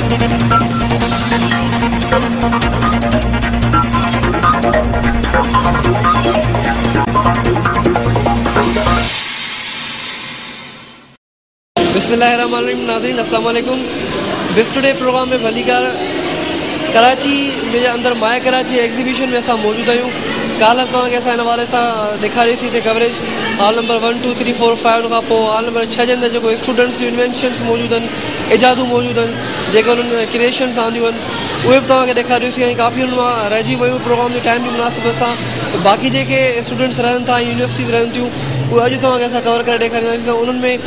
बिस्मिल्लाहिर्रहमानिर्रहीम। नाज़रीन अस्सलाम वालेकुम। बिस टुडे प्रोग्राम में भलीकार कराची में अंदर माए कराची एग्जीबिशन में असां मौजूद आहियूं। काल्ह तव्हांखे असां हिन हवाले सां ॾेखारीसीं हिते कवरेज हॉल नंबर 1 2 3 4 5 खां पोइ हॉल नंबर 6 जे अंदरि जेको स्टूडेंट्स इन्वेंशन्स मौजूदु आहिनि, इजादूं मौजूदु आहिनि, जेके उन्हनि क्रिएशन्स आंदियूं आहिनि उहे बि तव्हांखे ॾेखारियोसीं। ऐं काफ़ी हुन मां रहिजी वियूं प्रोग्राम जे टाइम जी मुनासिबत सां। बाक़ी जेके स्टूडेंट्स रहनि था, यूनिवर्सिटीज़ रहनि थियूं, उहे अॼु तव्हांखे असां कवर करे ॾेखारींदासीं। उन्हनि में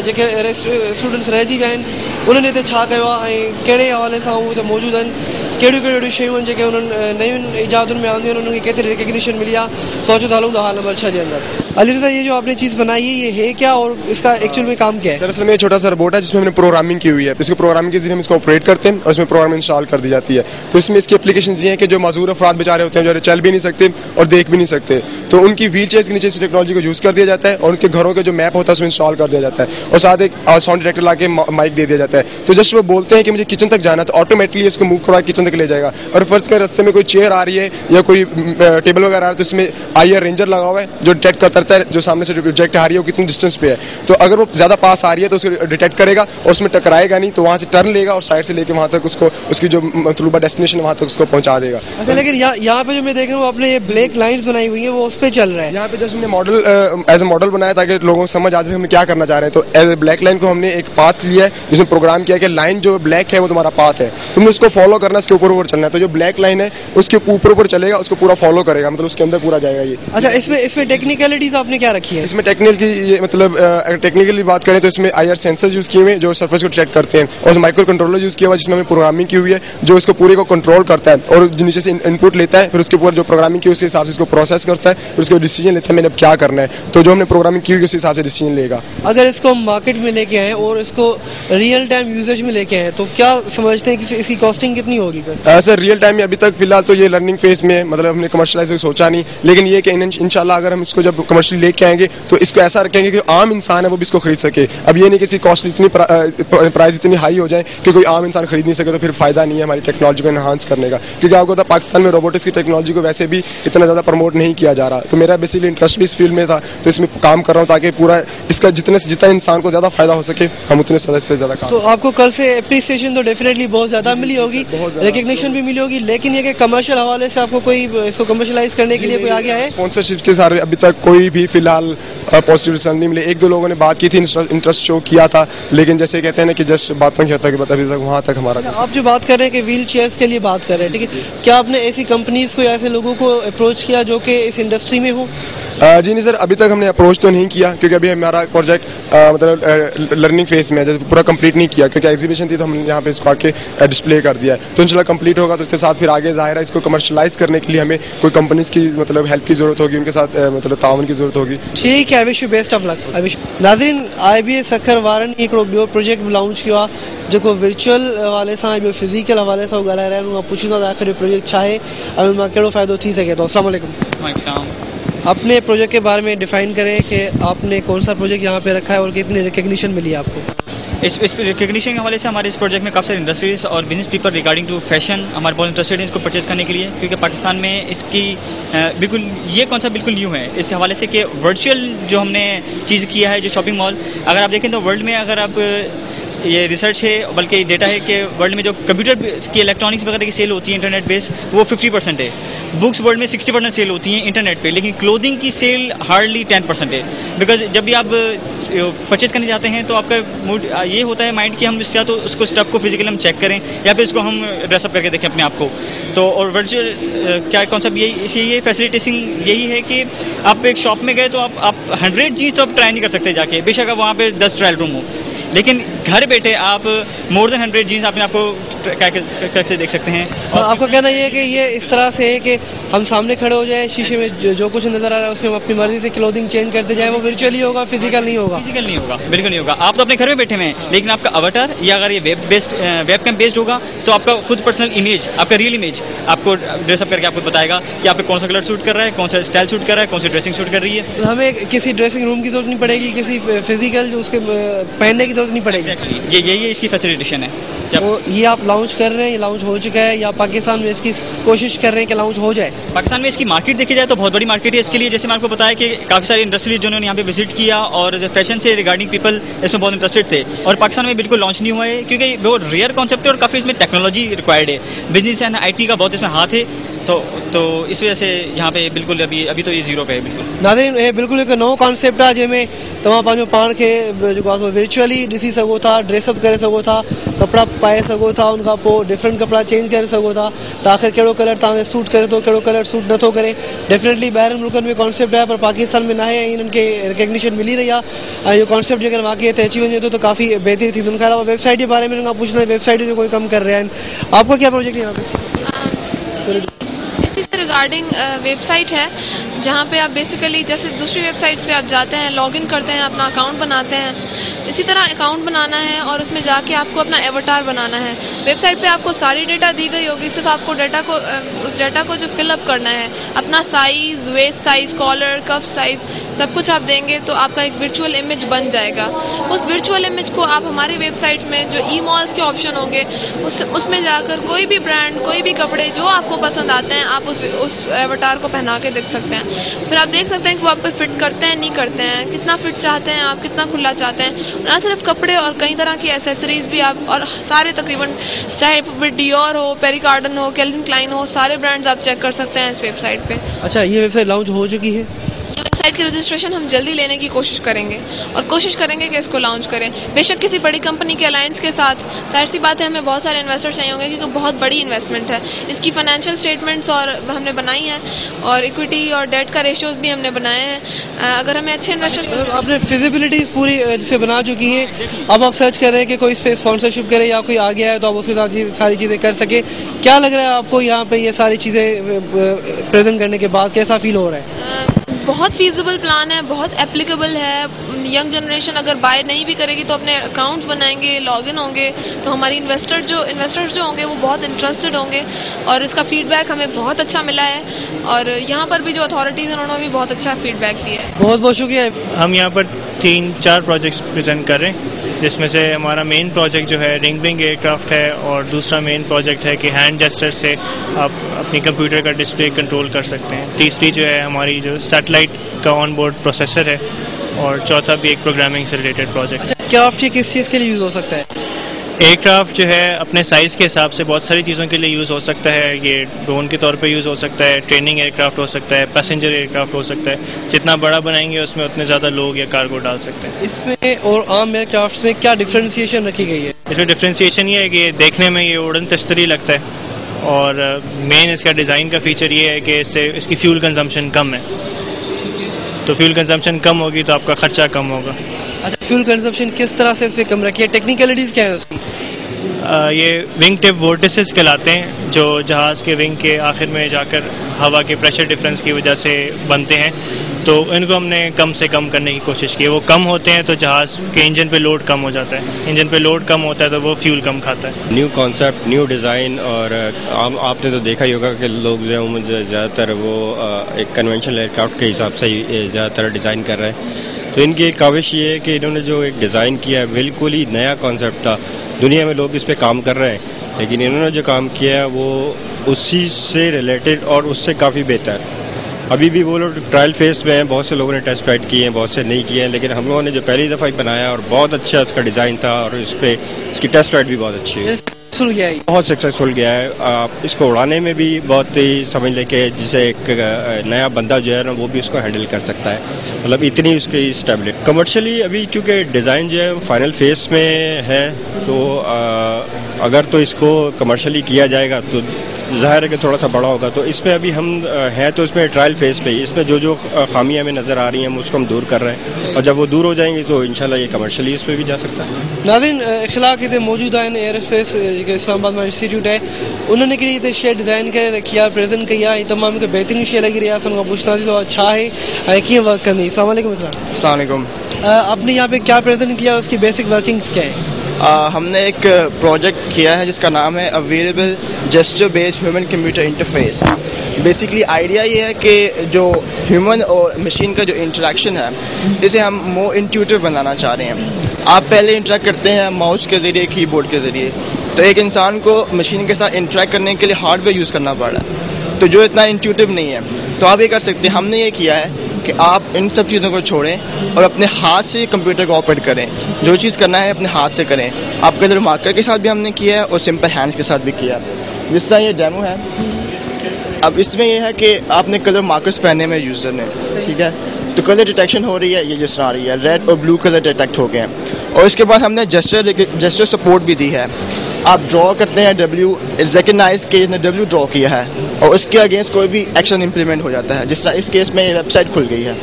जेके स्टूडेंट्स रहिजी विया आहिनि उन्हनि हिते छा कयो आहे ऐं कहिड़े हवाले सां उहे हिते मौजूदु आहिनि, कहिड़ियूं कहिड़ियूं शयूं आहिनि जेके उन्हनि नयुनि इजादुनि में आंदियूं आहिनि, उन्हनि खे केतिरी रिकग्निशन मिली आहे। सोचो तो हलूँ हॉल नंबर 6 के अंदर। अली रज़ा, ये जो आपने चीज़ बनाई है ये है क्या और इसका एक्चुअल में काम क्या है? सर में छोटा सा रोबोट है जिसमें हमने प्रोग्रामिंग की हुई है। तो इसको प्रोग्रामिंग के जरिए हम इसको ऑपरेट करते हैं और इसमें प्रोग्राम इंस्टॉल कर दी जाती है। तो इसमें इसकी एप्लीकेशन ये है कि जो माजूर अफराद बेचारे होते हैं, जो चल भी नहीं सकते और देख भी नहीं सकते, तो उनकी व्हील चेयर्स के नीचे इस टेक्नोलॉजी को यूज़ कर दिया जाता है और उनके घरों के जो मैप होता है उसमें इंस्टॉल कर दिया जाता है और साथ एक साउंड डिटेक्टर ला के माइक दे दिया जाता है। तो जस्ट वो बोलते हैं कि मुझे किचन तक जाना है तो ऑटोमेटिकली इसको मूव करवा किचन तक ले जाएगा। और फर्स्ट के रास्ते में कोई चेयर आ रही है या कोई टेबल वगैरह आ रहा है तो इसमें आईआर रेंजर लगा हुआ है जो डिटेक्ट करता है जो सामने से ऑब्जेक्ट आ रही है वो कितनी डिस्टेंस पे है। तो अगर वो ज्यादा पास आ रही है तो उसे डिटेक्ट करेगा और उसमें टकराएगा नहीं, तो वहां से टर्न लेगा और साइड से लेके वहां तक उसको उसकी जो मतलूबा डेस्टिनेशन है वहां तक उसको पहुंचा देगा। अच्छा, लेकिन यहाँ पे जो मैं देख रहा हूँ आपने ये ब्लैक लाइंस बनाई हुई है वो उस पर चल रहा है। यहाँ पे जस्ट हमने मॉडल एज ए मॉडल बनाया ताकि लोगों को समझ आ जाए हम क्या करना चाह रहे हैं। तो एज ए ब्लैक लाइन को हमने एक पाथ लिया है जिसमें प्रोग्राम किया कि लाइन जो ब्लैक है वो तुम्हारा पाथ है, तुमने उसको फॉलो करना, उसके ऊपर ऊपर चलना है। तो जो ब्लैक लाइन है उसके ऊपर ऊपर चलेगा, उसको पूरा फॉलो करेगा, मतलब उसके अंदर पूरा जाएगा ये। अच्छा, इसमें टेक्निकलिटीज आपने क्या रखी है? इसमें मतलब टेक्निकली बात करें तो इसमें आईआर सेंसर्स यूज किए हुए जो सरफेस को डिटेक्ट करते हैं और माइक्रो कंट्रोलर यूज किया हुआ जिसमें हमें प्रोग्रामिंग की हुई है जो इसको पूरे को कंट्रोल करता है और नीचे से इनपुट लेता है, फिर उसके ऊपर जो प्रोग्रामिंग की उसके हिसाब से इसको प्रोसेस करता है, फिर उसके डिसीजन लेता है मैंने अब क्या करना है। तो जो हमने प्रोग्रामिंग की हुई उस हिसाब से डिसीजन लेगा। अगर इसको हम मार्केट में लेके आए और इसको रियल टाइम यूजेज में लेके आए तो क्या समझते हैं कि इसकी कॉस्टिंग कितनी होगी? सर रियल टाइम में अभी तक फिलहाल तो ये लर्निंग फेज में, मतलब हमने कमर्शलाइज सोचा नहीं, लेकिन ये कि इंशाल्लाह अगर हम इसको जब कमर्शियली लेके आएंगे तो इसको ऐसा रखेंगे कि आम इंसान है वो भी इसको खरीद सके। अब ये नहीं कि इसकी कॉस्ट इतनी प्राइस इतनी हाई हो जाए कि कोई आम इंसान खरीद नहीं सके, तो फिर फायदा नहीं है हमारी टेक्नोलॉजी को एनहांस करने का। क्योंकि आपको पता पाकिस्तान में रोबोटिक्स की टेक्नोलॉजी को वैसे भी इतना ज़्यादा प्रमोट नहीं किया जा रहा। तो मेरा बेसिकली इंटरेस्ट भी इस फील्ड में था, तो इसमें काम कर रहा हूँ ताकि पूरा इसका जितना इंसान को ज़्यादा फायदा हो सके हम उतने ज़्यादा इस पर ज़्यादा काम। तो आपको कल से अप्रिसिएशन तो डेफिनेटली बहुत ज़्यादा मिली होगी, रिकग्निशन भी मिली होगी, लेकिन ये कि कमर्शियल हवाले से आपको कोई इसको कमर्शलाइज करने के लिए कोई आ गया है? स्पॉन्सरशिप से सारे अभी तक कोई भी फिलहाल पॉजिटिव रिजल्ट नहीं मिले। एक दो लोगों ने बात की थी, इंटरेस्ट शो किया था, लेकिन जैसे कहते हैं ना कि जस्ट बातों की हद तक अभी तक वहाँ तक हमारा। आप जो बात कर रहे हैं कि व्हील चेयर्स के लिए बात कर रहे हैं, ठीक है, क्या आपने ऐसी कंपनीज को या ऐसे लोगों को अप्रोच किया जो कि इस इंडस्ट्री में हो? जी नहीं सर, अभी तक हमने अप्रोच तो नहीं किया क्योंकि अभी हमारा प्रोजेक्ट मतलब लर्निंग फेज में है, जैसे पूरा कंप्लीट नहीं किया क्योंकि एग्जीबिशन थी तो हमने यहाँ पे इसको आके डिस्प्ले कर दिया है। तो इंशाल्लाह कंप्लीट होगा तो उसके साथ फिर आगे जाहिर है इसको कमर्शलाइज करने के लिए हमें कोई कंपनीज की मतलब हेल्प की जरूरत होगी, उनके साथ मतलब ताउन की जरूरत होगी। ठीक है, I wish you best of luck. I wish. नाज़रीन, IBA सखर वारनि हिकिड़ो ॿियो प्रोजेक्ट लॉन्च किया जो वर्चुअल हवाले से फिजिकल हवाले से ॻाल्हाए रहिया आहिनि। पुछींदा आखिर ये प्रोजेक्ट छा है और उनमें कहिड़ो फ़ाइदो थी सके तो। अस्सलाम वालेकुम। अपने प्रोजेक्ट के बारे में डिफाइन करें कि आपने कौन सा प्रोजेक्ट यहाँ पे रखा है और कितनी रिकग्निशन मिली है आपको? इस रिकग्निशन के हवाले से हमारे इस प्रोजेक्ट में काफ़ी सारे इंडस्ट्रीज और business people regarding to fashion हमारे बहुत इंटरेस्टेड हैं इसको परचेज करने के लिए, क्योंकि पाकिस्तान में इसकी बिल्कुल ये कॉन्सेप्ट बिल्कुल न्यू है इस हवाले से कि वर्चुअल जो हमने चीज़ किया है, जो शॉपिंग मॉल अगर आप देखें तो वर्ल्ड में अगर आप ये रिसर्च है बल्कि डेटा है कि वर्ल्ड में जो कंप्यूटर की इलेक्ट्रॉनिक्स वगैरह की सेल होती है इंटरनेट बेस्ड वो 50% है। बुक्स वर्ल्ड में 60% सेल होती हैं इंटरनेट पे, लेकिन क्लोथिंग की सेल हार्डली 10% है। बिकॉज जब भी आप परचेज करने जाते हैं तो आपका मूड ये होता है माइंड कि हम या तो उसको स्टफ को फिजिकली हम चेक करें या फिर इसको हम ड्रेसअप करके देखें अपने आप को। तो और वर्चुअल क्या कॉन्सेप्ट ये फैसिलिटेटिंग यही है कि आप एक शॉप में गए तो आप 100 चीज़ तो आप ट्राई नहीं कर सकते जाके, बेशक आप वहाँ पे 10 ट्रायल रूम हो, लेकिन घर बैठे आप मोर देन 100 जीन्स अपने आपको से देख सकते हैं। और आपको कहना ये है कि ये इस तरह से है कि हम सामने खड़े हो जाए शीशे में जो कुछ नजर आ रहा है उसमें हम अपनी मर्जी से क्लोथिंग चेंज करते जाए, वो वर्चुअली होगा, फिजिकल नहीं होगा? फिजिकल नहीं होगा, बिल्कुल नहीं होगा। आप तो अपने घर में बैठे हुए हैं, लेकिन आपका अवतार या अगर ये वेब कैम बेस्ड होगा तो आपका खुद पर्सनल इमेज, आपका रियल इमेज आपको ड्रेसअप करके आपको बताएगा कि आपको कौन सा कलर सूट कर रहा है, कौन सा स्टाइल सूट कर रहा है, कौन सी ड्रेसिंग सूट कर रही है। तो हमें किसी ड्रेसिंग रूम की जरूरत नहीं पड़ेगी, किसी फिजिकल जो उसके पहनने की जरूरत नहीं पड़ेगी। ये इसकी फैसिलिटेशन है। तो ये आप लॉन्च कर रहे हैं, ये लॉन्च हो चुका है या पाकिस्तान में इसकी कोशिश कर रहे हैं कि लॉन्च हो जाए? पाकिस्तान में इसकी मार्केट देखी जाए तो बहुत बड़ी मार्केट है इसके लिए। जैसे मैं आपको बताया कि काफ़ी सारी इंडस्ट्री जिन्होंने यहाँ पे विजिट किया और फैशन से रिगार्डिंग पीपल इसमें बहुत इंटरेस्टेड थे, और पाकिस्तान में बिल्कुल लॉन्च नहीं हुआ है क्योंकि बहुत रेयर कॉन्सेप्ट है और काफ़ी इसमें टेक्नोलॉजी रिक्वायर्ड है। बिजनेस एंड IT का बहुत इसमें हाथ है, तो इस वजह से यहाँ पे बिल्कुल अभी तो ये जीरो पे है बिल्कुल। नाज़रीन, ये बिल्कुल एक नओं कॉन्सेप्ट आहे जंहिंमें तव्हां पंहिंजो पाण खे जेको आहे वर्चुअली ॾिसी सघो था, ड्रेसअप करे सघो था, कपिड़ा पाए सघो था, उनखां पोइ डिफरेंट कपिड़ा चेंज करे सघो था त आख़िर कहिड़ो कलर तव्हांखे सूट करे थो, कहिड़ो कलर सूट नथो करे। डेफिनेटली ॿाहिरनि मुल्कनि में कॉन्सेप्ट आहे पर पाकिस्तान में न आहे, ऐं इन्हनि खे रिकग्निशन मिली रही आहे। ऐं इहो कॉन्सेप्ट जेकर वाक़ई ते अची वञे थो त काफ़ी बहितरीन थींदो। उनखां अलावा वेबसाइट जे बारे में उनखां पुछना, वेबसाइट जो कोई कम कर रहे हैं, आपका क्या प्रोजेक्ट है यहाँ पे? इसी से रिगार्डिंग वेबसाइट है जहाँ पे आप बेसिकली जैसे दूसरी वेबसाइट्स पे आप जाते हैं, लॉगिन करते हैं, अपना अकाउंट बनाते हैं, इसी तरह अकाउंट बनाना है और उसमें जाके आपको अपना एवटार बनाना है। वेबसाइट पे आपको सारी डेटा दी गई होगी, सिर्फ आपको डेटा को उस डेटा को जो फिलअप करना है, अपना साइज, वेस्ट साइज, कॉलर, कफ साइज सब कुछ आप देंगे तो आपका एक वर्चुअल इमेज बन जाएगा। उस वर्चुअल इमेज को आप हमारी वेबसाइट में जो ई-मॉल्स के ऑप्शन होंगे उसमें जाकर कोई भी ब्रांड, कोई भी कपड़े जो आपको पसंद आते हैं आप उस एवटार को पहना के देख सकते हैं। फिर आप देख सकते हैं कि वो आप पे फिट करते हैं, नहीं करते हैं, कितना फिट चाहते हैं आप, कितना खुला चाहते हैं। ना सिर्फ कपड़े और कई तरह की एसेसरीज भी आप, और सारे तकरीबन चाहे डियोर हो, पेरिकार्डन हो, कैल्विन क्लाइन हो, सारे ब्रांड्स आप चेक कर सकते हैं इस वेबसाइट पे। अच्छा, ये वेबसाइट लॉन्च हो चुकी है? वेबसाइट की रजिस्ट्रेशन हम जल्दी लेने की कोशिश करेंगे और कोशिश करेंगे कि इसको लॉन्च करें। बेशक किसी बड़ी कंपनी के अलायंस के साथ, जाहिर सी बात है हमें बहुत सारे इन्वेस्टर चाहिए होंगे क्योंकि बहुत बड़ी इन्वेस्टमेंट है। इसकी फाइनेंशियल स्टेटमेंट्स और हमने बनाई हैं और इक्विटी और डेट का रेशियोज भी हमने बनाए हैं। अगर हमें अच्छे इन्वेस्टर, आपने फिजिबिलिटीज पूरी जिसे बना चुकी है, अब आप सर्च कर रहे हैं कि कोई इस पे स्पॉन्सरशिप करे या कोई आ गया है तो आप उसके साथ सारी चीज़ें कर सके। क्या लग रहा है आपको यहाँ पे ये सारी चीज़ें प्रेजेंट करने के बाद कैसा फील हो रहा है? बहुत फीजिबल प्लान है, बहुत एप्लीकेबल है। यंग जनरेशन अगर बाय नहीं भी करेगी तो अपने अकाउंट्स बनाएंगे, लॉगिन होंगे तो हमारी इन्वेस्टर्स जो होंगे वो बहुत इंटरेस्टेड होंगे और इसका फीडबैक हमें बहुत अच्छा मिला है और यहाँ पर भी जो अथॉरिटीज़ हैं उन्होंने भी बहुत अच्छा फीडबैक दिया है। बहुत बहुत शुक्रिया। हम यहाँ पर 3-4 प्रोजेक्ट्स प्रेजेंट कर रहे हैं जिसमें से हमारा मेन प्रोजेक्ट जो है रिंग एयरक्राफ्ट है और दूसरा मेन प्रोजेक्ट है कि हैंड जेस्चर से आप अपनी कंप्यूटर का डिस्प्ले कंट्रोल कर सकते हैं। तीसरी जो है हमारी जो सैटेलाइट का ऑन बोर्ड प्रोसेसर है और चौथा भी एक प्रोग्रामिंग से रिलेटेड प्रोजेक्ट है। एयरक्राफ्ट किस चीज़ के लिए यूज़ हो सकता है? एयरक्राफ्ट जो है अपने साइज़ के हिसाब से बहुत सारी चीज़ों के लिए यूज़ हो सकता है। ये ड्रोन के तौर पे यूज़ हो सकता है, ट्रेनिंग एयरक्राफ्ट हो सकता है, पैसेंजर एयरक्राफ्ट हो सकता है। जितना बड़ा बनाएंगे उसमें उतने ज़्यादा लोग या कार्गो डाल सकते हैं। इसमें और आम एयरक्राफ्ट में क्या डिफ्रेंसिएशन रखी गई है? इसमें डिफ्रेंसिएशन ये है कि देखने में ये उड़न तस्तरी लगता है और मेन इसका डिज़ाइन का फीचर ये है कि इससे इसकी फ्यूल कंजम्पशन कम है। तो फ्यूल कंजम्पशन कम होगी तो आपका खर्चा कम होगा। अच्छा, फ्यूल कंजम्पशन किस तरह से इस पर कम रखी है? टेक्निकलिटीज़ क्या है उसकी? ये विंग टिप वोर्टिसेस कहलाते हैं जो जहाज़ के विंग के आखिर में जाकर हवा के प्रेशर डिफरेंस की वजह से बनते हैं। तो इनको हमने कम से कम करने की कोशिश की है। वो कम होते हैं तो जहाज़ के इंजन पे लोड कम हो जाता है, इंजन पे लोड कम होता है तो वो फ्यूल कम खाता है। न्यू कॉन्सेप्ट, न्यू डिज़ाइन और आपने तो देखा ही होगा कि लोग जो है ज़्यादातर वो एक कन्वेंशनल एयरक्राफ्ट के हिसाब से ही ज़्यादातर डिज़ाइन कर रहे हैं। तो इनकी एक काविश ये है कि इन्होंने जो एक डिज़ाइन किया है बिल्कुल ही नया कॉन्सेप्ट था। दुनिया में लोग इस पे काम कर रहे हैं लेकिन इन्होंने जो काम किया है वो उसी से रिलेटेड और उससे काफ़ी बेहतर। अभी भी वो लोग ट्रायल फेस में हैं, बहुत से लोगों ने टेस्ट राइड किए हैं, बहुत से नहीं किए हैं, लेकिन हम लोगों ने जो पहली दफ़ा ही बनाया और बहुत अच्छा इसका डिज़ाइन था और इस पर इसकी टेस्ट राइड भी बहुत अच्छी है, बहुत सक्सेसफुल गया है। आप इसको उड़ाने में भी बहुत ही समझ लें कि जिसे एक नया बंदा जो है ना वो भी उसको हैंडल कर सकता है, मतलब इतनी उसकी स्टेबिलिटी। कमर्शियली अभी क्योंकि डिज़ाइन जो है फाइनल फेस में है तो अगर तो इसको कमर्शियली किया जाएगा तो ज़ाहिर है कि थोड़ा सा बड़ा होगा। तो इसमें अभी हम हैं तो इसमें ट्रायल फेस पे ही, इसमें जो खामियां हमें नज़र आ रही हैं हम उसको हम दूर कर रहे हैं और जब वो दूर हो जाएंगी तो इंशाल्लाह ये कमर्शियली इस पर भी जा सकता है। नाज़रीन, इख़्लाक़ इते मौजूद आहिनि एयरस्पेस इस्लामाबाद में इंस्टीट्यूट है, उन्होंने हिकिड़ी इते शइ डिज़ाइन करे रखी आहे, प्रेज़ेंट कई आहे, तमामु हिकु बहितरीन शइ लॻी रही आहे। असां खां पुछंदासीं तो छा आहे ऐं कीअं वर्क कंदी। अस्सलाम वालेकुम। अस्सलाम वालेकुम। आपने यहाँ पे क्या प्रेजेंट किया, उसकी बेसिक वर्किंग्स क्या है? हमने एक प्रोजेक्ट किया है जिसका नाम है available gesture based human computer interface. Basically idea ये है कि जो ह्यूमन और मशीन का जो इंटरेक्शन है इसे हम मोर इंट्यूटिव बनाना चाह रहे हैं। आप पहले इंटरेक्ट करते हैं माउस के ज़रिए, कीबोर्ड के ज़रिए, तो एक इंसान को मशीन के साथ इंटरेक्ट करने के लिए हार्डवेयर यूज़ करना पड़ रहा है, तो जो इतना इंट्यूटिव नहीं है। तो आप ये कर सकते हैं, हमने ये किया है कि आप इन सब चीज़ों को छोड़ें और अपने हाथ से कंप्यूटर को ऑपरेट करें। जो चीज़ करना है अपने हाथ से करें। आप कलर मार्कर के साथ भी हमने किया है और सिंपल हैंड्स के साथ भी किया है। जिस तरह ये डेमो है, अब इसमें यह है कि आपने कलर मार्कर्स पहने में यूज़र ने, ठीक है, तो कलर डिटेक्शन हो रही है, ये जिस तरह आ रही है, रेड और ब्लू कलर डिटेक्ट हो गए हैं। और इसके बाद हमने जेस्चर सपोर्ट भी दी है। आप ड्रॉ करते हैं डब्ल्यू, रिकग्नाइज केस ने डब्ल्यू ड्रॉ किया है और उसके अगेंस्ट कोई भी एक्शन इम्प्लीमेंट हो जाता है। जिस तरह इस केस में ये वेबसाइट खुल गई है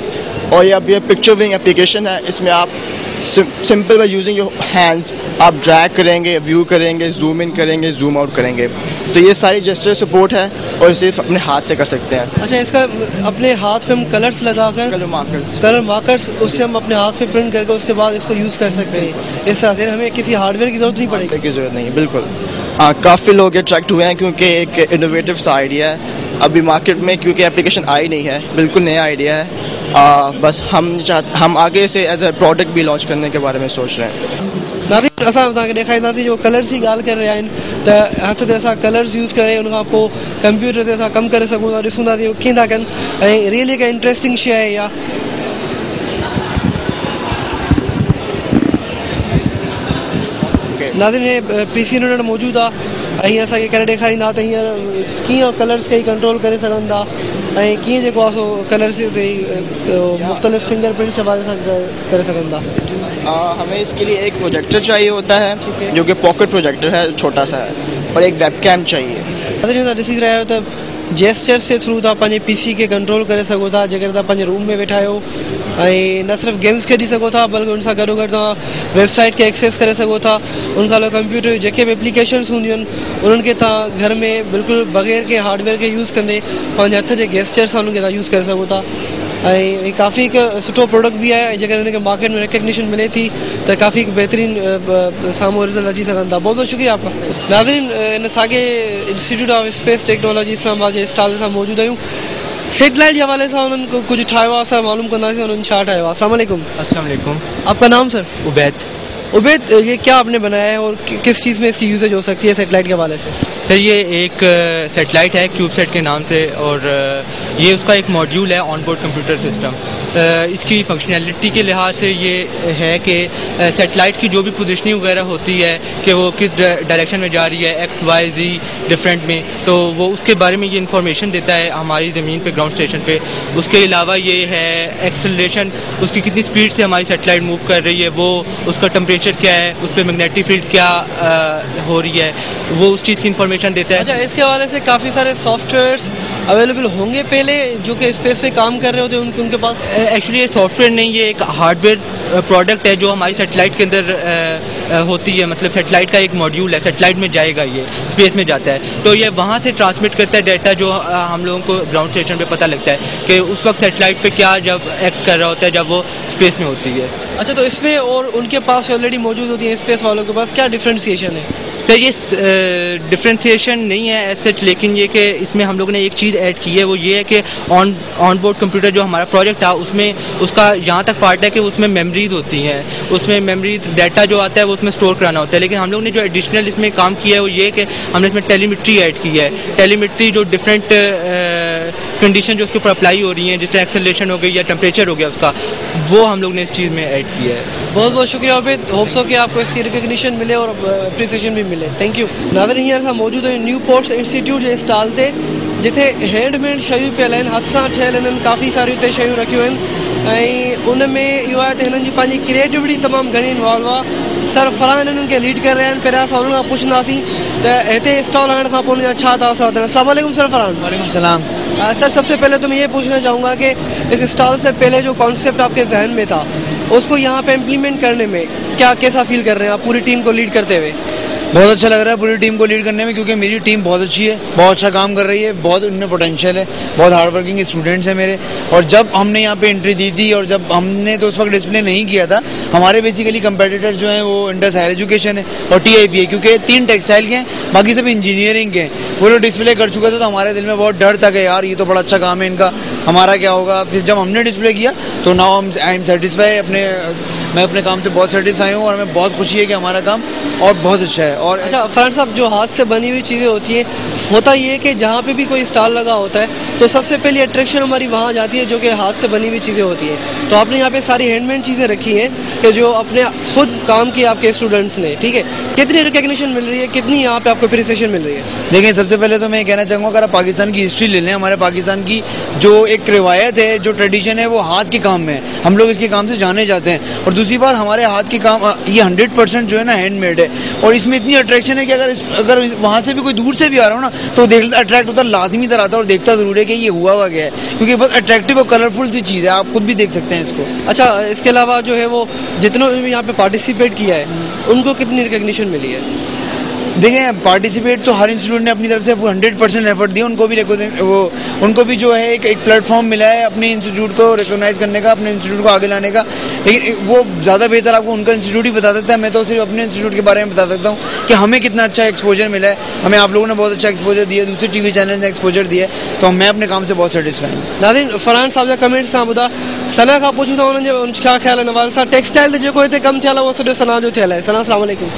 और ये अब ये पिक्चर विंग एप्लीकेशन है। इसमें आप simple by using your hands आप ड्रैग करेंगे, व्यू करेंगे, जूम इन करेंगे, जूम आउट करेंगे। तो ये सारी जेस्चर सपोर्ट है और सिर्फ अपने हाथ से कर सकते हैं। अच्छा, इसका अपने हाथ पे हम कलर्स लगाकर, कलर मार्कर्स उससे हम अपने हाथ पे प्रिंट करके उसके बाद इसको यूज़ कर सकते हैं। इस तरह से हमें किसी हार्डवेयर की जरूरत नहीं पड़ेगी। की जरूरत नहीं, बिल्कुल। काफ़ी लोग अट्रैक्ट हुए हैं क्योंकि एक इनोवेटिव सा आइडिया है अभी मार्केट में, क्योंकि एप्लीकेशन आई नहीं है, बिल्कुल नया आइडिया है। बस हम आगे से एज ए प्रोडक्ट भी लॉन्च करने के बारे में सोच रहे हैं। नाज़रीन, असां तव्हांखे ॾेखारींदासीं जो कलर्स जी ॻाल्हि करे रहिया आहिनि, त हथ ते असां कलर्स यूज़ करे उन खां पोइ कंप्यूटर ते असां कमु करे सघूं था, ॾिसूं था कीअं था कनि, ऐं रियली हिकु इंट्रस्टिंग शइ आहे इहा। नाज़रीन, हे PC यूनिट मौजूदु आहे ऐं असांखे करे ॾेखारींदा त हींअर कीअं कलर्स खे कंट्रोल करे सघनि था ऐं कीअं जेको आहे सो कलर्स से मुख़्तलिफ़ फिंगरप्रिंट्स के बारे में करे सघनि था। हमें इसके लिए एक प्रोजेक्टर चाहिए होता है जो कि पॉकेट प्रोजेक्टर है, छोटा सा है, और एक वेबकैम चाहिए। ॾिसी रहिया आहियो त जेस्चर से थ्रू था पंहिंजे PC के कंट्रोल करे सघो था। जेकर तव्हां पंहिंजे रूम में वेठा आहियो ऐं न सिर्फ़ु गेम्स खेॾी सघो था बल्कि उन सां गॾो गॾु तव्हां वेबसाइट खे एक्सेस करे सघो था। उन खां कंप्यूटर जूं जेके बि एप्लीकेशन्स हूंदियूं आहिनि उन्हनि खे तव्हां घर में बिल्कुलु बग़ैर के हार्डवेयर खे यूज़ कंदे पंहिंजे हथ जे गेस्चर सां उन्हनि खे तव्हां यूज़ करे सघो था। ऐं काफ़ी हिकु सुठो प्रोडक्ट बि आहे। जेकर हिनखे मार्केट में रिकग्निशन मिले थी त काफ़ी बेहतरीन साम्हूं रिज़ल्ट अची सघनि था। बहुत बहुत शुक्रिया आपका। नाज़रीन, इन साॻे institute of space technology Islamabad जे स्टॉल ते असां मौजूदु आहियूं। सैटेलाइट के हवाले से उन्होंने कुछ ठाहियो आहे, असां मालूम कंदासीं उन्होंने छा ठाहियो आहे। अस्सलाम वालेकुम। अस्सलाम वालेकुम। आपका नाम सर? उबैद, ये क्या आपने बनाया है और किस चीज़ में इसकी यूजेज हो सकती है सैटेलाइट के हवाले से? सर, ये एक सैटेलाइट है क्यूबसेट के नाम से और ये उसका एक मॉड्यूल है ऑनबोर्ड कंप्यूटर सिस्टम। इसकी फंक्शनैलिटी के लिहाज से ये है कि सैटेलाइट की जो भी पोजीशनिंग वगैरह होती है कि वो किस डायरेक्शन में जा रही है, एक्स वाई जी डिफरेंट में, तो वो उसके बारे में ये इन्फॉर्मेशन देता है हमारी ज़मीन पे, ग्राउंड स्टेशन पे। उसके अलावा ये है एक्सेलरेशन, उसकी कितनी स्पीड से हमारी सैटेलाइट मूव कर रही है, वो उसका टेम्परेचर क्या है, उस पर मैग्नेटिक फील्ड क्या हो रही है, वो उस चीज़ की इन्फॉर्मेशन देता है। अच्छा, इसके हवाले से काफ़ी सारे सॉफ्टवेयर्स अवेलेबल होंगे पहले जो कि स्पेस पे काम कर रहे होते हैं उनके पास? एक्चुअली ये सॉफ्टवेयर नहीं, ये एक हार्डवेयर प्रोडक्ट है जो हमारी सैटेलाइट के अंदर होती है। मतलब सैटेलाइट का एक मॉड्यूल है, सैटेलाइट में जाएगा, ये स्पेस में जाता है, तो ये वहाँ से ट्रांसमिट करता है डाटा जो हम लोगों को ग्राउंड स्टेशन पे पता लगता है कि उस वक्त सैटेलाइट पे क्या जब एक्ट कर रहा होता है जब वो स्पेस में होती है। अच्छा, तो इसमें और उनके पास ऑलरेडी मौजूद होती है स्पेस वालों के पास, क्या डिफ्रेंसिएशन है? तो ये डिफ्रेंसिएशन नहीं है ऐसे, लेकिन ये कि इसमें हम लोगों ने एक चीज़ ऐड की है, वो ये है कि ऑन बोर्ड कंप्यूटर जो हमारा प्रोजेक्ट था उसमें उसका यहाँ तक पार्ट है कि उसमें मेमोरीज होती हैं, उसमें मेमोरीज डाटा जो आता है वो उसमें स्टोर कराना होता है। लेकिन हम लोग ने जो एडिशनल इसमें काम किया है वो ये कि हमने इसमें टेलीमेट्री ऐड की है। टेलीमेट्री जो डिफरेंट कंडीशन जो उसके ऊपर अप्लाई हो रही हैं, जैसे एक्सेलरेशन हो गई या टेम्परेचर हो गया उसका, वो हम लोग ने इस चीज़ में ऐड किया है। बहुत बहुत शुक्रिया उबैद, होप्स हो कि आपको इसकी रिकग्निशन मिले और अप्रिसिएशन भी मिले। Thank you. नाज़रीन, हींअर असां मौजूदु आहियूं न्यू पोर्ट्स इंस्टीट्यूट जे स्टॉल ते, जिथे हैंडमेड शयूं पियल आहिनि, हथ सां ठहियल हिननि काफ़ी सारियूं हिते शयूं रखियूं आहिनि ऐं उन में इहो आहे त हिननि जी पंहिंजी क्रिएटिविटी तमामु घणी इन्वॉल्व आहे। सर फरहान हिननि खे लीड करे रहिया आहिनि। पहिरियां असां उन्हनि खां पुछंदासीं त हिते स्टॉल हणण खां पोइ उनजा छा तासुरात आहिनि। अस्सलाम वालेकुम सर फरहान। वालेकुम सलाम। सर, सबसे पहले तो मैं ये पूछना चाहूँगा कि इस स्टॉल से पहले जो कॉन्सेप्ट आपके जहन में था उसको यहाँ पे इम्प्लीमेंट करने में क्या कैसा फील कर रहे हैं आप पूरी टीम को लीड करते हुए? बहुत अच्छा लग रहा है पूरी टीम को लीड करने में, क्योंकि मेरी टीम बहुत अच्छी है, बहुत अच्छा काम कर रही है, बहुत उनमें पोटेंशियल है, बहुत हार्ड वर्किंग स्टूडेंट्स हैं मेरे। और जब हमने यहाँ पे एंट्री दी थी और जब हमने तो उस वक्त डिस्प्ले नहीं किया था, हमारे बेसिकली कंपेटिटर जो हैं वो इंडस हायर एजुकेशन है और TIP है, क्योंकि 3 टेक्सटाइल के हैं, बाकी सब इंजीनियरिंग के हैं। वो लोग डिस्प्ले कर चुके थे तो हमारे दिल में बहुत डर था कि यार ये तो बड़ा अच्छा काम है इनका, हमारा क्या होगा। फिर जब हमने डिस्प्ले किया तो नाउ आई एम सेटिस्फाई, मैं अपने काम से बहुत सेटिस्फाई हूँ और हमें बहुत खुशी है कि हमारा काम और बहुत अच्छा है। और अच्छा फरहान साहब, जो हाथ से बनी हुई चीज़ें होती हैं, होता ये है कि जहाँ पे भी कोई स्टॉल लगा होता है तो सबसे पहली अट्रैक्शन हमारी वहाँ जाती है जो कि हाथ से बनी हुई चीज़ें होती हैं। तो आपने यहाँ पे सारी हैंडमेड चीज़ें रखी हैं कि जो अपने खुद काम की आपके स्टूडेंट्स ने, ठीक है, कितनी रिकग्निशन मिल रही है, कितनी यहाँ पे आपको अप्रिसिएशन मिल रही है? देखिए, सबसे पहले तो मैं कहना चाहूँगा, अगर आप पाकिस्तान की हिस्ट्री ले लें, हमारे पाकिस्तान की जो एक रिवायत है, जो ट्रेडिशन है, वो हाथ के काम में है, हम लोग इसके काम से जाने जाते हैं। और दूसरी बात, हमारे हाथ के काम ये 100% जो है ना हैंडमेड है, और इसमें इतनी अट्रैक्शन है कि अगर वहाँ से भी कोई दूर से भी आ रहा हो ना तो अट्रैक्ट होता, लाजमी तरह आता है और देखता जरूर है कि ये हुआ गया है, क्योंकि बहुत अट्रैक्टिव और कलरफुल सी चीज़ है, आप खुद भी देख सकते हैं इसको। अच्छा, इसके अलावा जो है वो जितनों भी यहाँ पे पार्टिसिपेट किया है उनको कितनी रिकग्निशन मिली है? देखिए, पार्टिसिपेट तो हर इंस्टीट्यूट ने अपनी तरफ से 100% एफर्ट दिया, उनको भी जो है एक प्लेटफॉर्म मिला है अपने इंस्टीट्यूट को रिकॉग्नाइज करने का, अपने इंस्टीट्यूट को आगे लाने का। लेकिन वो ज़्यादा बेहतर आपको उनका इंस्टीट्यूट ही बता सकता है, मैं तो सिर्फ अपने इंस्टीट्यूट के बारे में बता सकता हूँ कि हमें कितना अच्छा एक्सपोजर मिला है, हमें आप लोगों ने बहुत अच्छा एक्सपोजर दिया, दूसरे TV चैनल ने एक्सपोजर दिया है, तो मैं अपने काम से बहुत सेटिस्फाई हूँ। नाज़रीन, फरहान साहब जा कमेंट सां ॿुधा सना खां पुछूं था उन्हनि जो छा ख़्यालु आहे नवाज़ सां टेक्सटाइल ते जेको हिते कमु थियल आहे उहो सॼो सना जो थियल आहे। सना, अस्सलाम वालेकुम।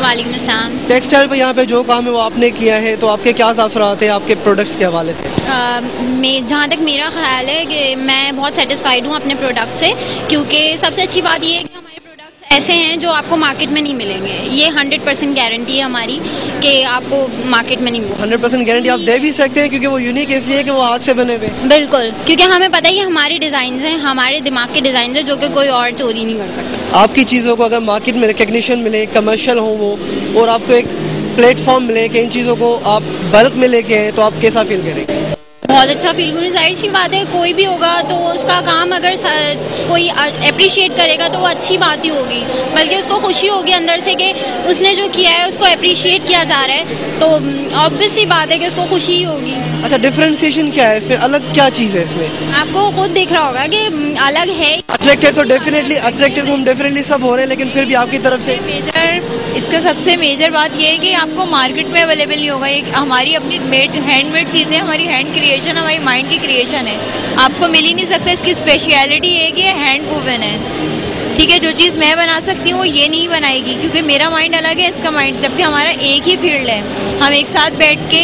वालेकुम अस्सलाम। टेक्सटाइल पे यहाँ पे जो काम है वो आपने किया है, तो आपके क्या तासुरात हैं आपके प्रोडक्ट्स के हवाले से? जहाँ तक मेरा ख्याल है कि मैं बहुत सेटिस्फाइड हूँ अपने प्रोडक्ट से, क्योंकि सबसे अच्छी बात ये है कि हमारे प्रोडक्ट्स ऐसे हैं जो आपको मार्केट में नहीं मिलेंगे। ये 100% गारंटी है हमारी कि आपको मार्केट में नहीं मिलेंगे। 100% गारंटी आप दे भी सकते हैं, क्योंकि वो यूनिक इसलिए कि वो हाथ से बने हुए। बिल्कुल, क्योंकि हमें पता है कि हमारे डिज़ाइन हैं, हमारे दिमाग के डिज़ाइन हैं, जो कि कोई और चोरी नहीं कर सकता। आपकी चीज़ों को अगर मार्केट में रिकग्निशन मिले, कमर्शियल हो वो, और आपको एक प्लेटफॉर्म मिले कि इन चीज़ों को आप बल्क में लेके आए, तो आप कैसा फील करेंगे? बहुत अच्छा फील होनी, जाहिर सी बात है, कोई भी होगा तो उसका काम अगर कोई अप्रिशिएट करेगा तो वो अच्छी बात ही होगी, बल्कि उसको खुशी होगी अंदर से कि उसने जो किया है उसको अप्रिशिएट किया जा रहा है, तो ऑब्वियस सी बात है कि उसको खुशी ही होगी। अच्छा, डिफरेंशिएशन क्या है इसमें, अलग क्या चीज़ है इसमें? आपको खुद दिख रहा होगा कि अलग है। अट्रैक्टेड तो हम डेफिनेटली सब हो रहे हैं, लेकिन फिर भी आपकी तरफ से इसका सबसे मेजर बात यह है कि आपको मार्केट में अवेलेबल नहीं होगा। ये हमारी अपनी हैंडमेड चीज़ें, हमारी हैंड क्रिएशन, हमारी माइंड की क्रिएशन है, आपको मिल ही नहीं सकता। इसकी स्पेशलिटी है कि ये हैंड वूवन है, ठीक है। जो चीज़ मैं बना सकती हूँ वो ये नहीं बनाएगी, क्योंकि मेरा माइंड अलग है, इसका माइंड, जबकि हमारा एक ही फील्ड है। हम एक साथ बैठ के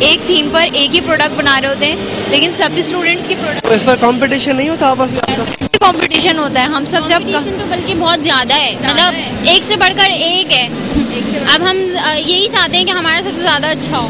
एक थीम पर एक ही प्रोडक्ट बना रहे होते हैं, लेकिन सभी स्टूडेंट्स के प्रोडक्ट। इस पर कंपटीशन नहीं होता आपस में? कंपटीशन होता है, हम सब जब तो बल्कि बहुत ज़्यादा है, मतलब एक से बढ़कर एक है। अब हम यही चाहते हैं कि हमारा सबसे ज़्यादा अच्छा हो।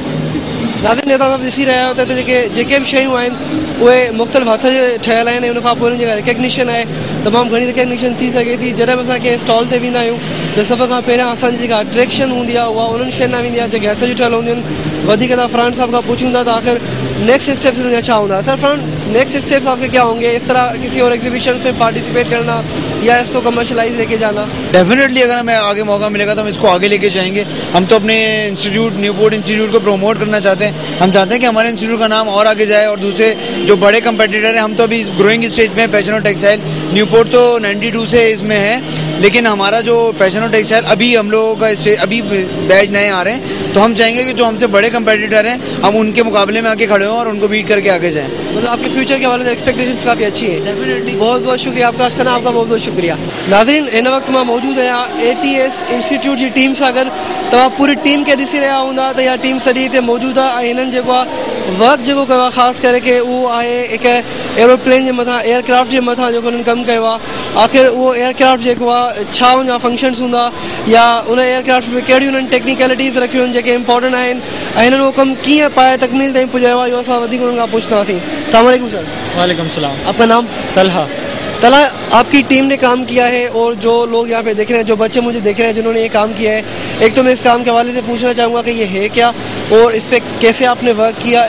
नाज़रीन, नेता साहब ॾिसी रहिया हुआ त जेके बि शयूं आहिनि उहे मुख़्तलिफ़ हथ जे ठहियल आहिनि, उन खां पोइ उन्हनि जी रिकग्निशन आहे, तमामु घणी रिकग्निशन थी सघे थी। जॾहिं बि असां कंहिं स्टॉल ते वेंदा आहियूं त सभ खां पहिरियां असांजी जेका अट्रैक्शन हूंदी आहे उहा उन्हनि शयुनि लाइ वेंदी आहे जेके हथ जी ठहियल हूंदियूं आहिनि। वधीक त फरहान साहब खां पुछूं था त आख़िर नेक्स्ट स्टेप्स छा हूंदा? सर फरहान, नेक्स्ट स्टेप्स आपके क्या होंगे? इस तरह किसी और एग्जीबिशन में पार्टिसिपेट करना या इसको कमर्शलाइज लेके जाना? डेफिनेटली अगर हमें आगे मौका मिलेगा तो हम इसको आगे लेके जाएंगे। हम तो अपने इंस्टीट्यूट, न्यूपोर्ट इंस्टीट्यूट को प्रमोट करना चाहते हैं। हम चाहते हैं कि हमारे इंस्टीट्यूट का नाम और आगे जाए, और दूसरे जो बड़े कंपेटिटर हैं, हम तो अभी ग्रोइंग स्टेज में फैशन और टेक्सटाइल। न्यूपोर्ट तो 92 से इसमें है, लेकिन हमारा जो फैशन और टेक्सटाइल अभी हम लोगों का स्टेज, अभी बैच नए आ रहे हैं, तो हम चाहेंगे कि जो हमसे बड़े कंपेटिटर हैं हम उनके मुकाबले में आके खड़े हों और उनको बीट करके आगे जाएं। मतलब आपके फ्यूचर के हवाले से एक्सपेक्टेशंस काफ़ी अच्छी है। डेफिनेटली, बहुत बहुत शुक्रिया आपका, सना आपका बहुत बहुत शुक्रिया। नाज़रीन, इन वक्त मां मौजूद आहियां ATS इंस्टीट्यूट जी टीम सां गॾु। तव्हां पूरी टीम खे ॾिसी रहिया हूंदा त इहा टीम सॼी हिते मौजूदु आहे, ऐं हिननि जेको आहे वर्क जेको कयो आहे ख़ासि करे कि उहो आहे हिकु एरोप्लेन जे मथां, एयरक्राफ्ट जे मथां जेको हुननि कमु कयो आहे। आख़िर उहो एयरक्राफ्ट जेको आहे छा हुनजा फंक्शन्स हूंदा, या उन एयरक्राफ्ट में कहिड़ियूं हुननि टेक्निकलिटीज़ रखियूं आहिनि जेके इंपॉर्टेंट आहिनि, ऐं हिननि उहो कमु कीअं पाए तकमील ताईं पुॼायो आहे, इहो असां वधीक हुननि खां पुछंदासीं। अस्सलाम वालेकुम सर। वालेकुम सलाम। आपका नाम? तलहा। तला, आपकी टीम ने काम किया है, और जो लोग यहाँ पे देख रहे हैं, जो बच्चे मुझे देख रहे हैं जिन्होंने ये काम किया है, एक तो मैं इस काम के हवाले से पूछना चाहूँगा कि ये है क्या, और इस पर कैसे आपने वर्क किया,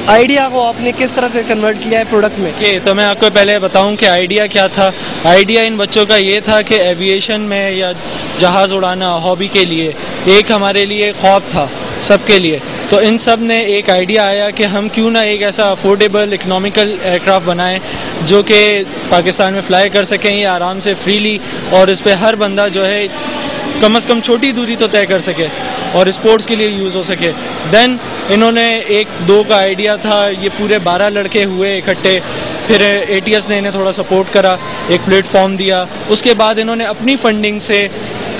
आइडिया को आपने किस तरह से कन्वर्ट किया है प्रोडक्ट में? तो मैं आपको पहले बताऊं कि आइडिया क्या था। आइडिया इन बच्चों का ये था कि एविएशन में या जहाज़ उड़ाना हॉबी के लिए एक हमारे लिए ख्वाब था सबके लिए। तो इन सब ने एक आइडिया आया कि हम क्यों ना एक ऐसा अफोर्डेबल इकोनॉमिकल एयरक्राफ्ट बनाएं जो कि पाकिस्तान में फ्लाई कर सकें ये आराम से फ्रीली, और इस पर हर बंदा जो है कम से कम छोटी दूरी तो तय कर सके और स्पोर्ट्स के लिए यूज़ हो सके। देन इन्होंने एक दो का आइडिया था, ये पूरे 12 लड़के हुए इकट्ठे, फिर ATS ने इन्हें थोड़ा सपोर्ट करा, एक प्लेटफॉर्म दिया। उसके बाद इन्होंने अपनी फंडिंग से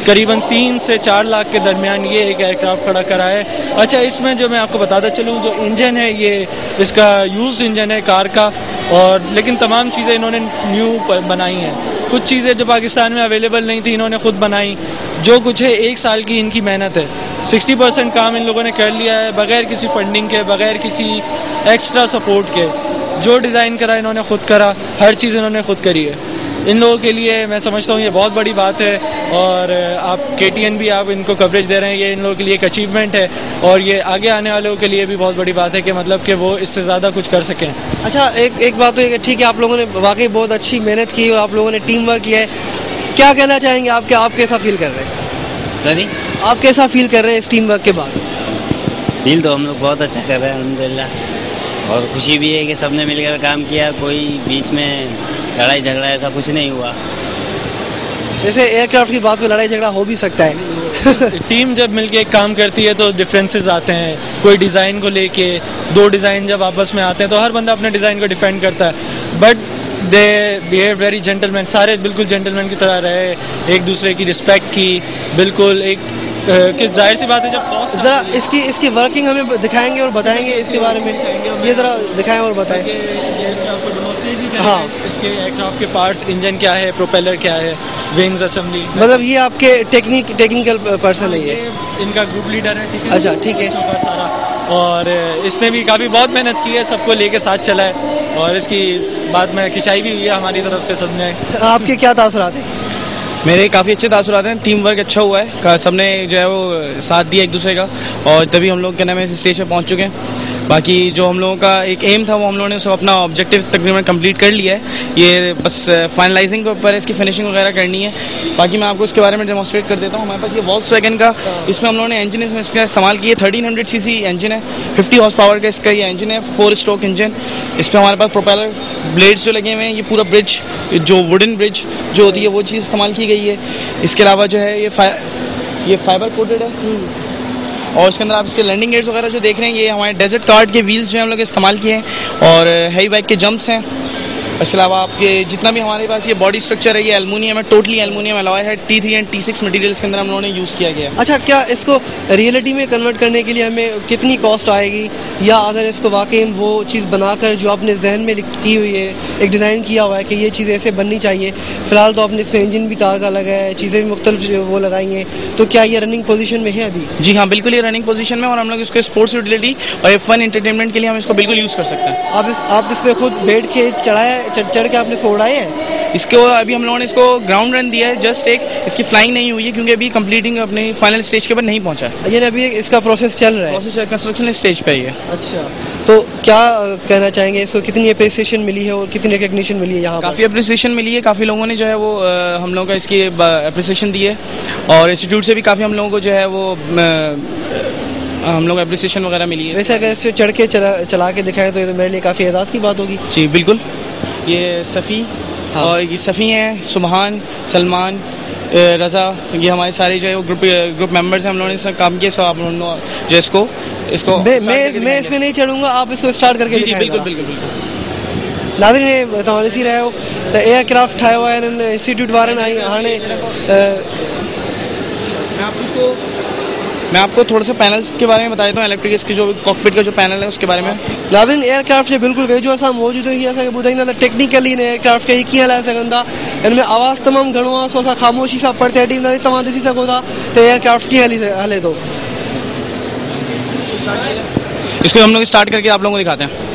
करीबन 3 से 4 लाख के दरमियान ये एक एयरक्राफ्ट खड़ा करा है। अच्छा, इसमें जो मैं आपको बताता चलूँ, जो इंजन है ये इसका यूज्ड इंजन है कार का, और लेकिन तमाम चीज़ें इन्होंने न्यू बनाई हैं। कुछ चीज़ें जो पाकिस्तान में अवेलेबल नहीं थी इन्होंने खुद बनाई। जो कुछ है 1 साल की इनकी मेहनत है। 60% काम इन लोगों ने कर लिया है बगैर किसी फंडिंग के, बगैर किसी एक्स्ट्रा सपोर्ट के। जो डिज़ाइन करा इन्होंने खुद करा, हर चीज़ इन्होंने खुद करी है। इन लोगों के लिए मैं समझता हूँ ये बहुत बड़ी बात है, और आप KTN भी आप इनको कवरेज दे रहे हैं, ये इन लोगों के लिए एक अचीवमेंट है, और ये आगे आने वालों के लिए भी बहुत बड़ी बात है कि मतलब कि वो इससे ज़्यादा कुछ कर सकें। अच्छा, एक बात तो ये ठीक है, आप लोगों ने वाकई बहुत अच्छी मेहनत की और आप लोगों ने टीम वर्क किया है। क्या कहना चाहेंगे आप कैसा फील कर रहे हैं? सॉरी, आप कैसा फील कर रहे हैं इस टीम वर्क के बाद? फील तो हम लोग बहुत अच्छा कर रहे हैं अल्हम्दुलिल्लाह, और खुशी भी है कि सबने मिलकर काम किया, कोई बीच में लड़ाई झगड़ा ऐसा कुछ नहीं हुआ। जैसे एयरक्राफ्ट की बात में लड़ाई झगड़ा हो भी सकता है। टीम जब मिलके एक काम करती है तो डिफरेंसेस आते हैं, कोई डिज़ाइन को लेके, 2 डिज़ाइन जब आपस में आते हैं तो हर बंदा अपने डिज़ाइन को डिफेंड करता है, but they behave very gentleman. सारे बिल्कुल जेंटलमैन की तरह रहे, एक दूसरे की रिस्पेक्ट की, बिल्कुल एक कि जाहिर सी बात है जब ज़रा इसकी वर्किंग हमें दिखाएंगे और बताएंगे इसके बारे में, ये ज़रा दिखाएं और बताएं। हाँ, इसके एयरक्राफ्ट के पार्ट्स, इंजन क्या है, प्रोपेलर क्या है, विंग्स असेंबली, मतलब ये आपके टेक्निकल पर्सन है, ये इनका ग्रुप लीडर है। ठीक है, अच्छा ठीक है सारा, और इसने भी काफ़ी बहुत मेहनत की है, सबको लेके साथ चला है, और इसकी बाद में खिंचाई भी हुई है हमारी तरफ से सबने। आपके क्या तासुरात हैं? मेरे काफ़ी अच्छे तासुरात हैं, टीम वर्क अच्छा हुआ है, सबने जो है वो साथ दिया एक दूसरे का, और तभी हम लोग क्या नाम है इस स्टेज पे पहुंच चुके हैं। बाकी जो हम लोगों का एक एम था वो हम लोगों ने सब अपना ऑब्जेक्टिव तकरीबन कंप्लीट कर लिया है। ये बस फाइनलाइजिंग के ऊपर इसकी फिनिशिंग वगैरह करनी है। बाकी मैं आपको इसके बारे में डेमोस्ट्रेट कर देता हूँ। हमारे पास ये वॉल्क्सवैगन का, इसमें हम लोगों ने इंजन इसका इस्तेमाल किया, 1300 cc इंजन है, 50 हॉर्स पावर का इसका ये इंजन है, 4 स्ट्रोक इंजन। इस पर हमारे पास प्रोपेलर ब्लेड्स जो लगे हुए हैं, ये पूरा ब्रिज जो वुडन ब्रिज जो होती है वो चीज़ इस्तेमाल की गई है। इसके अलावा जो है ये फाइबर कोटेड है, और इसके अंदर आप इसके लैंडिंग गेट्स वगैरह जो देख रहे हैं ये हमारे डेजर्ट कार्ड के व्हील्स जो हैं हम लोग इस्तेमाल किए हैं, और हैवी बाइक के जंप्स हैं। इसके अलावा आपके जितना भी हमारे पास ये बॉडी स्ट्रक्चर है ये एल्युमिनियम है, टोटली एल्युमिनियम अलॉय है, T3 एंड T6 मटेरियल्स के अंदर हम लोगों ने यूज़ किया गया है। अच्छा, क्या इसको रियलिटी में कन्वर्ट करने के लिए हमें कितनी कॉस्ट आएगी, या अगर इसको वाकई वो चीज़ बनाकर जो आपने जहन में की हुई है, एक डिज़ाइन किया हुआ है कि ये चीज़ ऐसे बननी चाहिए, फिलहाल तो आपने इसमें इंजन भी कार का लगाया है, चीज़ें भी मुख्तलिफ वो लगाई हैं, तो क्या ये रनिंग पोजीशन में है अभी? जी हाँ, बिल्कुल ये रनिंग पोजीशन में, और हम लोग इसको स्पोर्ट्स यूटिलिटी और फन एंटरटेनमेंट के लिए हम इसको बिल्कुल यूज़ कर सकते हैं। आप इस पर खुद बैठ के चढ़ के आपने उड़ाए हैं? इसको अभी हम लोगों ने इसको ग्राउंड रन दिया है, जस्ट एक इसकी फ्लाइंग नहीं हुई है क्योंकि अभी कंप्लीटिंग अपने फाइनल स्टेज के ऊपर नहीं पहुंचा है। ये अभी इसका प्रोसेस चल रहा है, प्रोसेस कंस्ट्रक्शन स्टेज पे ही है। अच्छा, तो क्या कहना चाहेंगे, इसको कितनी अप्रिसिएशन मिली है और कितनी रिकग्निशन मिली है? यहाँ काफ़ी अप्रिसिएशन मिली है, काफ़ी लोगों ने जो है वो हम लोगों का इसकी अप्रिसिएशन दी है, और इंस्टीट्यूट से भी काफ़ी हम लोगों को जो है वो हम लोग अप्रिसिएशन वगैरह मिली है। वैसे अगर इसे चढ़ के चला के दिखाएं तो ये तो मेरे लिए काफ़ी एजाज़ की बात होगी। जी बिल्कुल, ये सफ़ी और ये सफ़ी हैं, सुबहान, सलमान, रज़ा, ये हमारे सारे जो है वो ग्रुप मेंबर्स हैं, हम लोगों ने काम किया। सो आप लोगों जो इसको मैं इसमें नहीं चढ़ूँगा, आप इसको स्टार्ट करके जी बिल्कुल बिल्कुल बिल्कुल। नाज़रीन तव्हां ॾिसी रहिया आहियो त एयरक्राफ्ट ठाहियो आहे हिननि इंस्टीट्यूट वारनि। हाणे मैं आपको थोड़ा सा पैनल्स के बारे में बता देता हूँ, इलेक्ट्रिक इसकी जो कॉकपिट का जो पैनल है उसके बारे में। नाज़रीन एयरक्राफ्ट जे बिल्कुलु वेझो असां मौजूदु आहियूं, असांखे ॿुधाईंदा त टेक्निकली हिन एयरक्राफ्ट खे कीअं हलाए सघनि था। हिन में आवाज़ तमामु घणो आहे, सो असां ख़ामोशी सां परते हटी वेंदासीं। तव्हां ॾिसी सघो था त एयरक्राफ्ट कीअं हले थो। इसको हम लोग स्टार्ट करके आप लोगों को दिखाते हैं।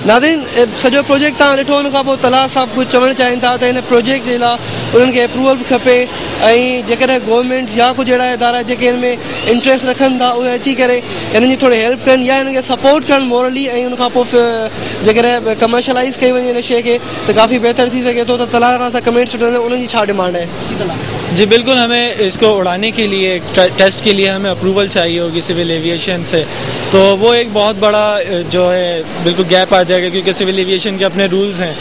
नाज़रीन सॼो प्रोजेक्ट तव्हां ॾिठो हुन खां पोइ तलाह साहब कुझु चवणु चाहिनि था त हिन प्रोजेक्ट जे लाइ उन्हनि खे अप्रूवल बि खपे ऐं जेकॾहिं गवर्नमेंट या कुझु अहिड़ा इदारा जेके हिन में इंट्रस्ट रखनि था उहे अची करे हिननि जी थोरी हेल्प कनि या हिन खे सपोर्ट कनि मॉरली ऐं उन खां पोइ जेकॾहिं कमर्शलाइज़ कई वञे हिन शइ खे त काफ़ी बहितर थी सघे थो। त तलाह खां असां कमेंट्स वठंदा आहियूं उन्हनि जी छा डिमांड आहे? जी बिल्कुल, हमें इसको उड़ाने के लिए टेस्ट के लिए हमें अप्रूवल चाहिए होगी सिविल एविएशन से, तो वो एक बहुत बड़ा जो है बिल्कुल गैप आ जाएगा क्योंकि सिविल एविएशन के अपने रूल्स हैं।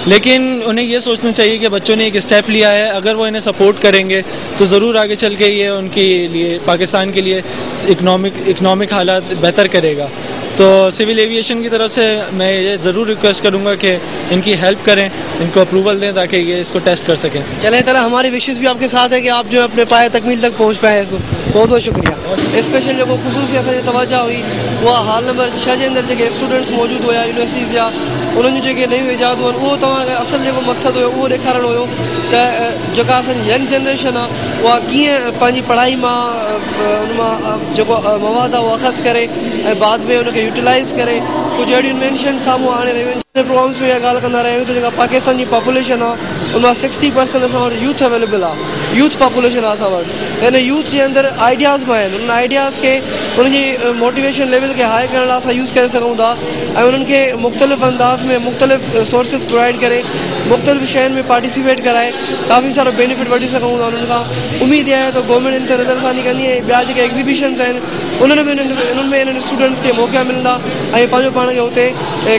लेकिन उन्हें ये सोचना चाहिए कि बच्चों ने एक स्टेप लिया है, अगर वो इन्हें सपोर्ट करेंगे तो ज़रूर आगे चल के ये उनके लिए पाकिस्तान के लिए इकनॉमिक हालात बेहतर करेगा। तो सिविल एविएशन की तरफ से मैं ये ज़रूर रिक्वेस्ट करूँगा कि इनकी हेल्प करें, इनको अप्रूवल दें ताकि ये इसको टेस्ट कर सकें। चलें तरह हमारी विशेष भी आपके साथ है कि आप जो अपने पाए तकमील तक पहुँच पाए, इसको बहुत बहुत शुक्रिया। स्पेशल जो खुसूसी असांजी तवज्जो हुई उहा हॉल नंबर 6 जे अंदरि जेके स्टूडेंट्स मौजूदु हुआ यूनिवर्सिटीज़ जा उन्हनि जूं जेके नयूं ईजाद हुअनि उहो तव्हांखे असुलु जेको मक़सदु हुयो उहो ॾेखारणु हुयो त जेका असांजी यंग जनरेशन आहे उहा कीअं पंहिंजी पढ़ाई मां उन मां जेको मवाद आहे उहो अख़ज़ करे ऐं बाद में उनखे यूटिलाइज़ करे कुझु अहिड़ियूं इन्वेंशन साम्हूं आणे रहियूं आहिनि। प्रोग्राम्स में इहा ॻाल्हि कंदा रहिया आहियूं त जेका पाकिस्तान जी पॉपुलेशन आहे उन मां 60% असां वटि यूथ अवेलेबल आहे, यूथ पॉपुलेशन आहे असां वटि। त हिन यूथ जे अंदरि आइडियाज़ बि आहिनि, उन आइडियाज़ खे उनजी मोटिवेशन लेवल खे हाई करण लाइ असां यूज़ करे सघूं था ऐं उन्हनि खे मुख़्तलिफ़ अंदाज़ में मुख़्तलिफ़ सोर्सिस प्रोवाइड करे मुख़्तलिफ़ शयुनि में पार्टिसिपेट कराए काफ़ी सारो बेनिफिट वठी सघूं था उन्हनि खां। उमेदु आहे त गवर्नमेंट इन ते नज़रसानी कंदी ऐं ॿिया जेके एग्ज़िबिशन्स आहिनि उन्हनि में इन्हनि स्टूडेंट्स खे मौक़ा मिलंदा ऐं पंहिंजो पाण खे हुते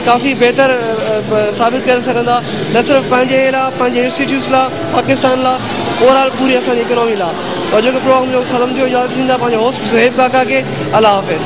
काफ़ी बहितर साबित करे सघंदा, न सिर्फ़ु पंहिंजे लाइ, पंहिंजे इंस्टीट्यूट्स लाइ, पाकिस्तान लाइ, ओवरऑल पूरी असांजी इकोनॉमी लाइ। और जेको प्रोग्राम जो ख़त्म थियो इजाज़त ॾींदा पंहिंजे होस्ट ज़ुहैब काका खे। अल्लाह हाफ़िज़।